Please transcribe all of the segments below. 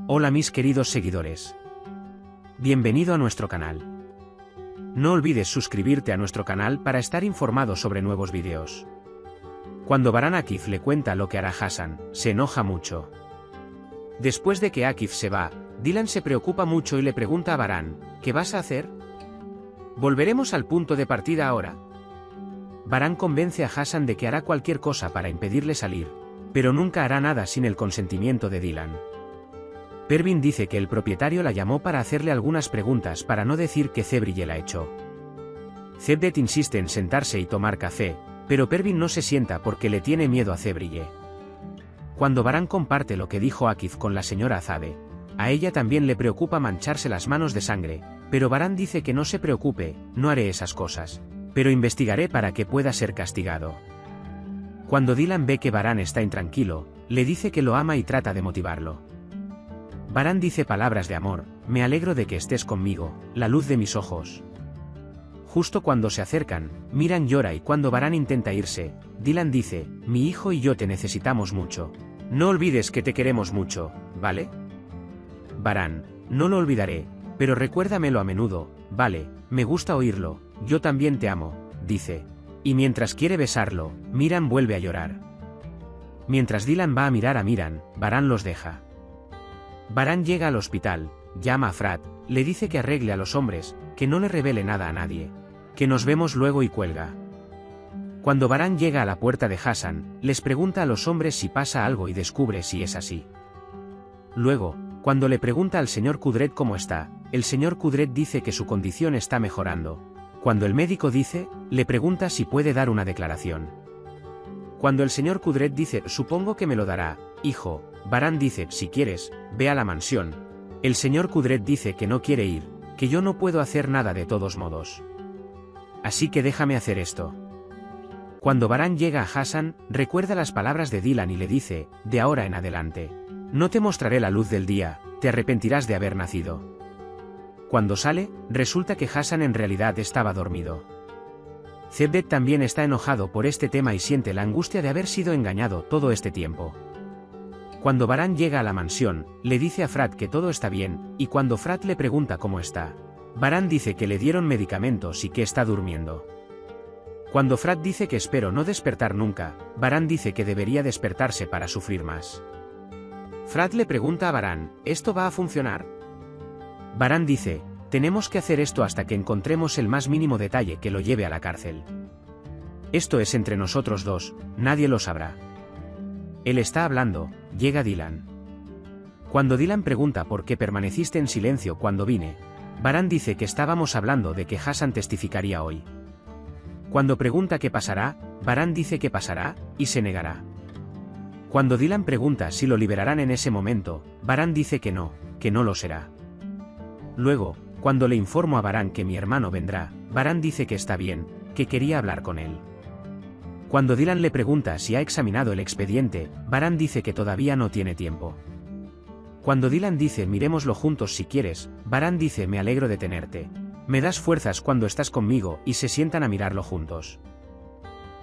Hola mis queridos seguidores. Bienvenido a nuestro canal. No olvides suscribirte a nuestro canal para estar informado sobre nuevos vídeos. Cuando Baran Akif le cuenta lo que hará Hassan, se enoja mucho. Después de que Akif se va, Dylan se preocupa mucho y le pregunta a Baran, ¿qué vas a hacer? ¿Volveremos al punto de partida ahora? Baran convence a Hassan de que hará cualquier cosa para impedirle salir, pero nunca hará nada sin el consentimiento de Dylan. Pervin dice que el propietario la llamó para hacerle algunas preguntas para no decir que Cebrille la echó. Cevdet insiste en sentarse y tomar café, pero Pervin no se sienta porque le tiene miedo a Cebrille. Cuando Baran comparte lo que dijo Akif con la señora Azade, a ella también le preocupa mancharse las manos de sangre, pero Baran dice que no se preocupe, no haré esas cosas, pero investigaré para que pueda ser castigado. Cuando Dylan ve que Baran está intranquilo, le dice que lo ama y trata de motivarlo. Baran dice palabras de amor, me alegro de que estés conmigo, la luz de mis ojos. Justo cuando se acercan, Miran llora y cuando Baran intenta irse, Dylan dice, mi hijo y yo te necesitamos mucho. No olvides que te queremos mucho, ¿vale? Baran, no lo olvidaré, pero recuérdamelo a menudo, ¿vale? Me gusta oírlo, yo también te amo, dice. Y mientras quiere besarlo, Miran vuelve a llorar. Mientras Dylan va a mirar a Miran, Baran los deja. Baran llega al hospital, llama a Frat, le dice que arregle a los hombres, que no le revele nada a nadie. Que nos vemos luego y cuelga. Cuando Baran llega a la puerta de Hassan, les pregunta a los hombres si pasa algo y descubre si es así. Luego, cuando le pregunta al señor Kudret cómo está, el señor Kudret dice que su condición está mejorando. Cuando el médico dice, le pregunta si puede dar una declaración. Cuando el señor Kudret dice, supongo que me lo dará, hijo, Baran dice, si quieres, ve a la mansión. El señor Kudret dice que no quiere ir, que yo no puedo hacer nada de todos modos. Así que déjame hacer esto. Cuando Baran llega a Hassan, recuerda las palabras de Dylan y le dice, de ahora en adelante, no te mostraré la luz del día, te arrepentirás de haber nacido. Cuando sale, resulta que Hassan en realidad estaba dormido. Cevdet también está enojado por este tema y siente la angustia de haber sido engañado todo este tiempo. Cuando Baran llega a la mansión, le dice a Frat que todo está bien, y cuando Frat le pregunta cómo está, Baran dice que le dieron medicamentos y que está durmiendo. Cuando Frat dice que espero no despertar nunca, Baran dice que debería despertarse para sufrir más. Frat le pregunta a Baran, ¿esto va a funcionar? Baran dice, tenemos que hacer esto hasta que encontremos el más mínimo detalle que lo lleve a la cárcel. Esto es entre nosotros dos, nadie lo sabrá. Él está hablando, llega Dylan. Cuando Dylan pregunta por qué permaneciste en silencio cuando vine, Baran dice que estábamos hablando de que Hassan testificaría hoy. Cuando pregunta qué pasará, Baran dice que pasará, y se negará. Cuando Dylan pregunta si lo liberarán en ese momento, Baran dice que no lo será. Luego, cuando le informo a Baran que mi hermano vendrá, Baran dice que está bien, que quería hablar con él. Cuando Dylan le pregunta si ha examinado el expediente, Baran dice que todavía no tiene tiempo. Cuando Dylan dice miremoslo juntos si quieres, Baran dice me alegro de tenerte. Me das fuerzas cuando estás conmigo y se sientan a mirarlo juntos.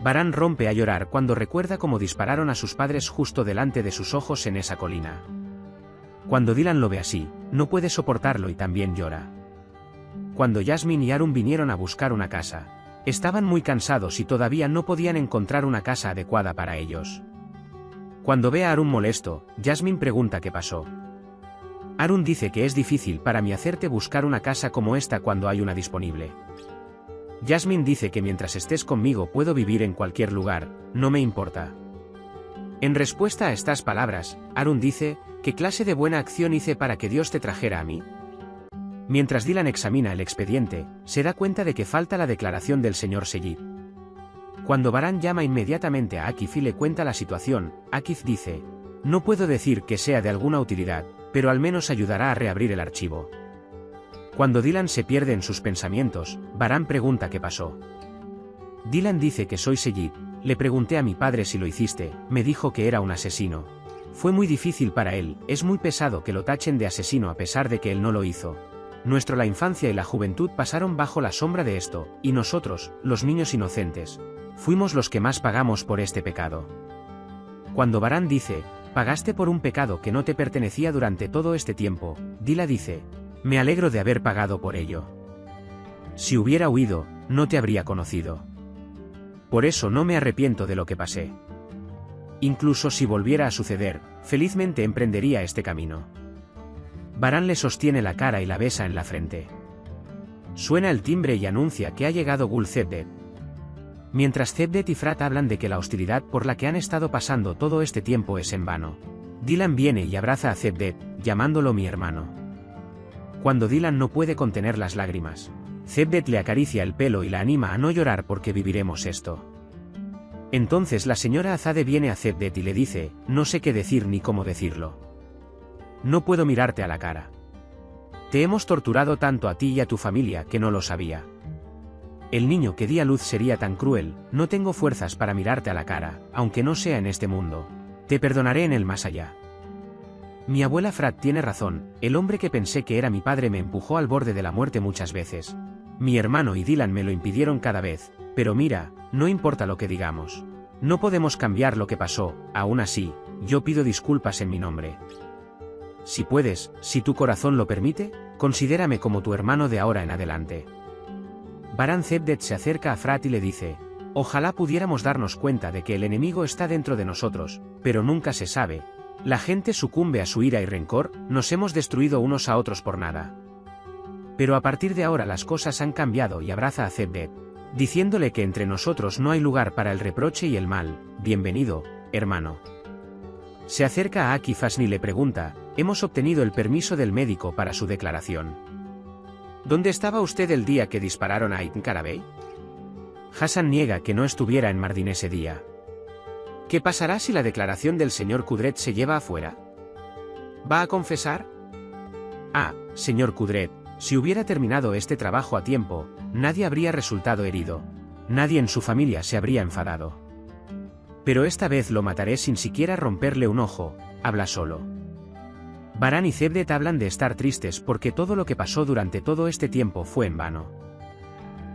Baran rompe a llorar cuando recuerda cómo dispararon a sus padres justo delante de sus ojos en esa colina. Cuando Dylan lo ve así, no puede soportarlo y también llora. Cuando Jasmine y Arun vinieron a buscar una casa, estaban muy cansados y todavía no podían encontrar una casa adecuada para ellos. Cuando ve a Arun molesto, Jasmine pregunta qué pasó. Arun dice que es difícil para mí hacerte buscar una casa como esta cuando hay una disponible. Jasmine dice que mientras estés conmigo puedo vivir en cualquier lugar, no me importa. En respuesta a estas palabras, Arun dice, ¿qué clase de buena acción hice para que Dios te trajera a mí? Mientras Dylan examina el expediente, se da cuenta de que falta la declaración del señor Seyid. Cuando Baran llama inmediatamente a Akif y le cuenta la situación, Akif dice, no puedo decir que sea de alguna utilidad, pero al menos ayudará a reabrir el archivo. Cuando Dylan se pierde en sus pensamientos, Baran pregunta qué pasó. Dylan dice que soy Seyid, le pregunté a mi padre si lo hiciste, me dijo que era un asesino. Fue muy difícil para él, es muy pesado que lo tachen de asesino a pesar de que él no lo hizo. La infancia y la juventud pasaron bajo la sombra de esto, y nosotros, los niños inocentes, fuimos los que más pagamos por este pecado. Cuando Baran dice, Pagaste por un pecado que no te pertenecía durante todo este tiempo. Dylan dice, me alegro de haber pagado por ello. Si hubiera huido, no te habría conocido. Por eso no me arrepiento de lo que pasé. Incluso si volviera a suceder, felizmente emprendería este camino. Baran le sostiene la cara y la besa en la frente. Suena el timbre y anuncia que ha llegado Gul Cebdet. Mientras Cebdet y Frat hablan de que la hostilidad por la que han estado pasando todo este tiempo es en vano, Dylan viene y abraza a Cebdet, llamándolo mi hermano. Cuando Dylan no puede contener las lágrimas, Cebdet le acaricia el pelo y la anima a no llorar porque viviremos esto. Entonces la señora Azade viene a Cebdet y le dice, no sé qué decir ni cómo decirlo. No puedo mirarte a la cara. Te hemos torturado tanto a ti y a tu familia que no lo sabía. El niño que di a luz sería tan cruel, no tengo fuerzas para mirarte a la cara, aunque no sea en este mundo. Te perdonaré en el más allá. Mi abuela Frat tiene razón, el hombre que pensé que era mi padre me empujó al borde de la muerte muchas veces. Mi hermano y Dylan me lo impidieron cada vez, pero mira, no importa lo que digamos. No podemos cambiar lo que pasó, aún así, yo pido disculpas en mi nombre. Si puedes, si tu corazón lo permite, considérame como tu hermano de ahora en adelante. Baran Cebdet se acerca a Frat y le dice, ojalá pudiéramos darnos cuenta de que el enemigo está dentro de nosotros, pero nunca se sabe. La gente sucumbe a su ira y rencor, nos hemos destruido unos a otros por nada. Pero a partir de ahora las cosas han cambiado y abraza a Cebdet, diciéndole que entre nosotros no hay lugar para el reproche y el mal. Bienvenido, hermano. Se acerca a Aki Fasni y le pregunta, hemos obtenido el permiso del médico para su declaración. ¿Dónde estaba usted el día que dispararon a Ibn Karabey? Hassan niega que no estuviera en Mardin ese día. ¿Qué pasará si la declaración del señor Kudret se lleva afuera? ¿Va a confesar? Ah, señor Kudret, si hubiera terminado este trabajo a tiempo, nadie habría resultado herido. Nadie en su familia se habría enfadado. Pero esta vez lo mataré sin siquiera romperle un ojo, habla solo. Baran y Cebdet hablan de estar tristes porque todo lo que pasó durante todo este tiempo fue en vano.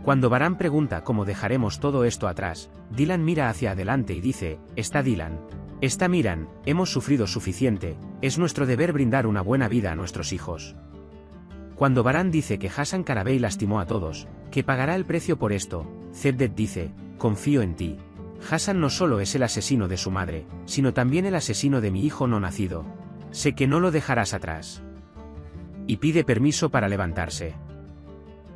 Cuando Baran pregunta cómo dejaremos todo esto atrás, Dylan mira hacia adelante y dice, está Dylan. Está Miran, hemos sufrido suficiente, es nuestro deber brindar una buena vida a nuestros hijos. Cuando Baran dice que Hassan Karabey lastimó a todos, que pagará el precio por esto, Cebdet dice, confío en ti. Hassan no solo es el asesino de su madre, sino también el asesino de mi hijo no nacido. Sé que no lo dejarás atrás. Y pide permiso para levantarse.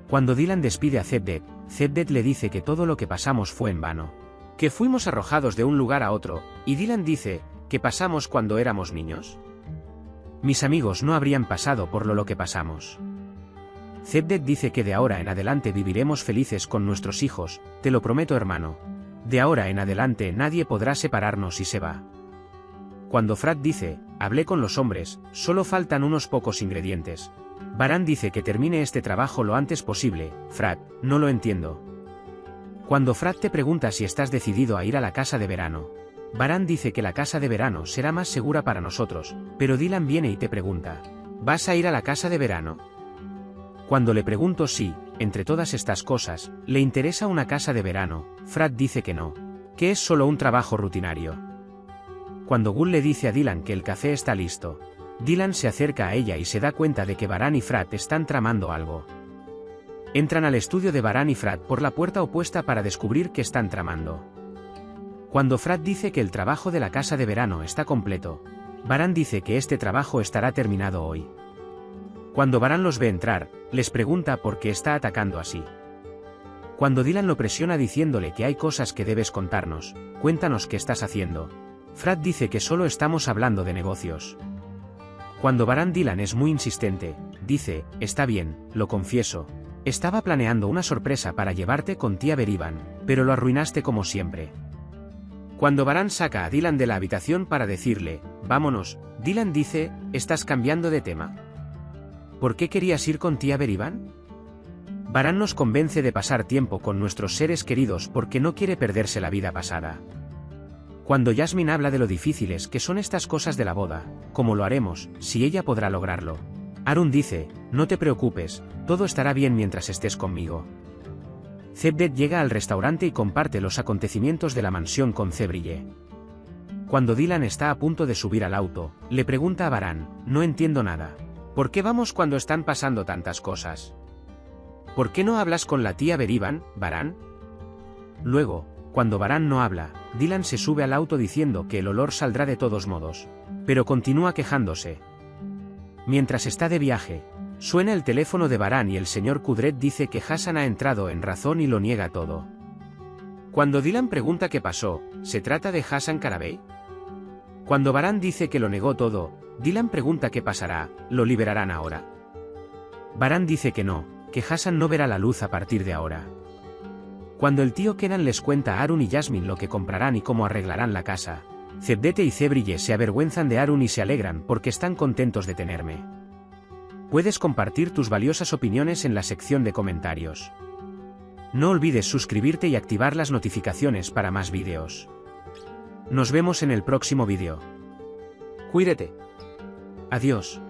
Cuando Dylan despide a Cebdet, Cebdet le dice que todo lo que pasamos fue en vano. Que fuimos arrojados de un lugar a otro, y Dylan dice, ¿qué pasamos cuando éramos niños? Mis amigos no habrían pasado por lo que pasamos. Cebdet dice que de ahora en adelante viviremos felices con nuestros hijos, te lo prometo hermano. De ahora en adelante nadie podrá separarnos y se va. Cuando Frat dice, hablé con los hombres, solo faltan unos pocos ingredientes. Baran dice que termine este trabajo lo antes posible. Frat, no lo entiendo. Cuando Frat te pregunta si estás decidido a ir a la casa de verano, Baran dice que la casa de verano será más segura para nosotros, pero Dylan viene y te pregunta, ¿vas a ir a la casa de verano? Cuando le pregunto si, entre todas estas cosas, le interesa una casa de verano, Frat dice que no, que es solo un trabajo rutinario. Cuando Gul le dice a Dylan que el café está listo, Dylan se acerca a ella y se da cuenta de que Baran y Frat están tramando algo. Entran al estudio de Baran y Frat por la puerta opuesta para descubrir qué están tramando. Cuando Frat dice que el trabajo de la casa de verano está completo, Baran dice que este trabajo estará terminado hoy. Cuando Baran los ve entrar, les pregunta por qué está atacando así. Cuando Dylan lo presiona diciéndole que hay cosas que debes contarnos, cuéntanos qué estás haciendo. Frat dice que solo estamos hablando de negocios. Cuando Baran Dylan es muy insistente, dice, está bien, lo confieso. Estaba planeando una sorpresa para llevarte con tía Berivan, pero lo arruinaste como siempre. Cuando Baran saca a Dylan de la habitación para decirle, vámonos, Dylan dice, estás cambiando de tema. ¿Por qué querías ir con tía Berivan? Baran nos convence de pasar tiempo con nuestros seres queridos porque no quiere perderse la vida pasada. Cuando Yasmin habla de lo difíciles que son estas cosas de la boda, ¿cómo lo haremos, si ella podrá lograrlo? Arun dice, no te preocupes, todo estará bien mientras estés conmigo. Cebdet llega al restaurante y comparte los acontecimientos de la mansión con Cebrille. Cuando Dylan está a punto de subir al auto, le pregunta a Varane: no entiendo nada. ¿Por qué vamos cuando están pasando tantas cosas? ¿Por qué no hablas con la tía Berivan, Varane? Luego, cuando Varane no habla, Dylan se sube al auto diciendo que el olor saldrá de todos modos, pero continúa quejándose. Mientras está de viaje, suena el teléfono de Varane y el señor Kudret dice que Hassan ha entrado en razón y lo niega todo. Cuando Dylan pregunta qué pasó, ¿se trata de Hassan Karabey? Cuando Varane dice que lo negó todo, Dylan pregunta qué pasará, ¿lo liberarán ahora? Varane dice que no, que Hassan no verá la luz a partir de ahora. Cuando el tío Kenan les cuenta a Harun y Jasmine lo que comprarán y cómo arreglarán la casa, Cevdete y Cebrille se avergüenzan de Harun y se alegran porque están contentos de tenerme. Puedes compartir tus valiosas opiniones en la sección de comentarios. No olvides suscribirte y activar las notificaciones para más vídeos. Nos vemos en el próximo vídeo. Cuídate. Adiós.